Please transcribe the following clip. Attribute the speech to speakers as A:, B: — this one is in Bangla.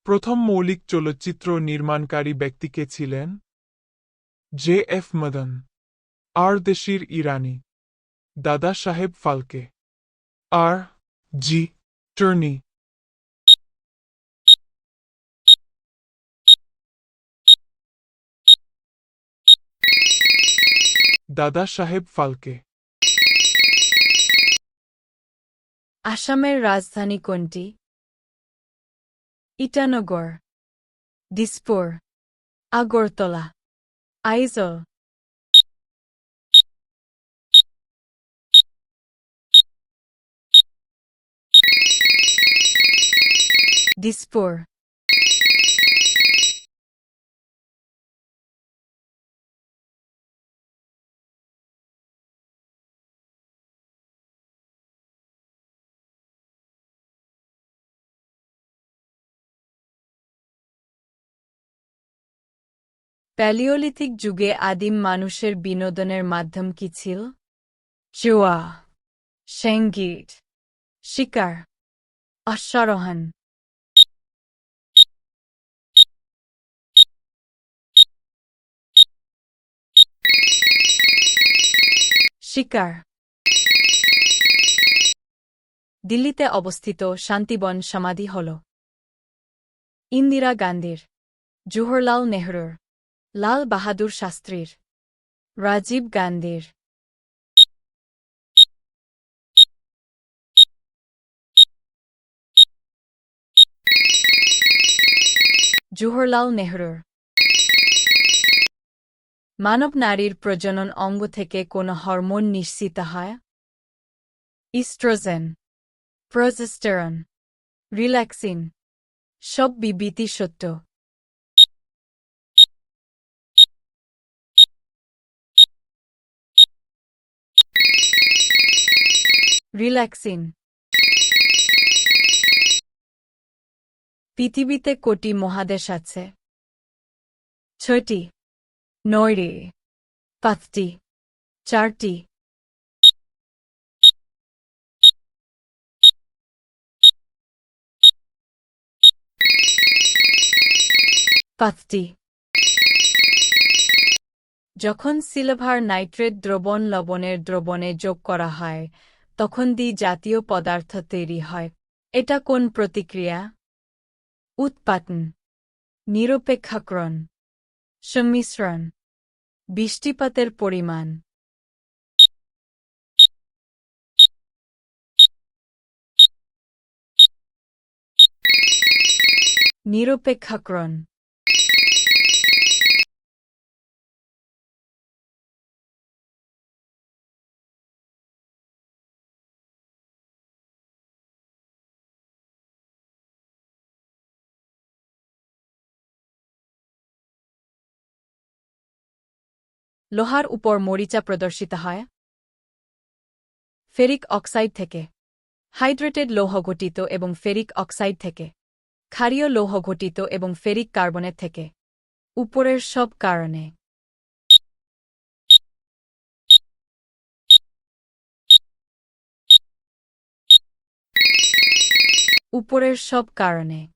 A: প্রথম মৌলিক চলচ্চিত্র নির্মাণকারী ব্যক্তি কে ছিলেন? জে এফ মদন, আর দেশির ইরানি, দাদা সাহেব ফালকে, আর জি টার্নি। দাদা সাহেব ফালকে।
B: আসামের রাজধানী কোনটি? ইটানগর, দিসপুর, আগরতলা, আইজল। দিসপুর। প্যালিওলিথিক যুগে আদিম মানুষের বিনোদনের মাধ্যম কি ছিল? জুয়া, সঙ্গীত, শিকার, অশ্বারোহণ। শিকার। দিল্লিতে অবস্থিত শান্তিবন সমাধি হল ইন্দিরা গান্ধীর, জওহরলাল নেহরুর, লাল বাহাদুর শাস্ত্রীর, রাজীব গান্ধীর। জওহরলাল নেহরুর। মানব নারীর প্রজনন অঙ্গ থেকে কোন হরমোন নিঃসৃত হয়? Oestrogen, progesterone, relaxin. সব বিবৃতি সত্য। রিল্যাক্সিন। পৃথিবীতে কোটি মহাদেশ আছে? 6টি, 9টি, 5টি, 4টি। পাঁচটি। যখন সিলভার নাইট্রেট দ্রবণ লবণের দ্রবণে যোগ করা হয় তখন দ্বি-জাতীয় পদার্থ তৈরি হয়। এটা কোন প্রতিক্রিয়া? উৎপাটন, নিরপেক্ষাকরণ, সংমিশ্রণ, বৃষ্টিপাতের পরিমাণ। নিরপেক্ষাকরণ। লোহার উপর মরিচা প্রদর্শিত হয় ফেরিক অক্সাইড থেকে, হাইড্রেটেড লৌহ গঠিত এবং ফেরিক অক্সাইড থেকে, ক্ষারীয় লৌহ গঠিত এবং ফেরিক কার্বনেট থেকে। উপরের সব কারণে। উপরের সব কারণে।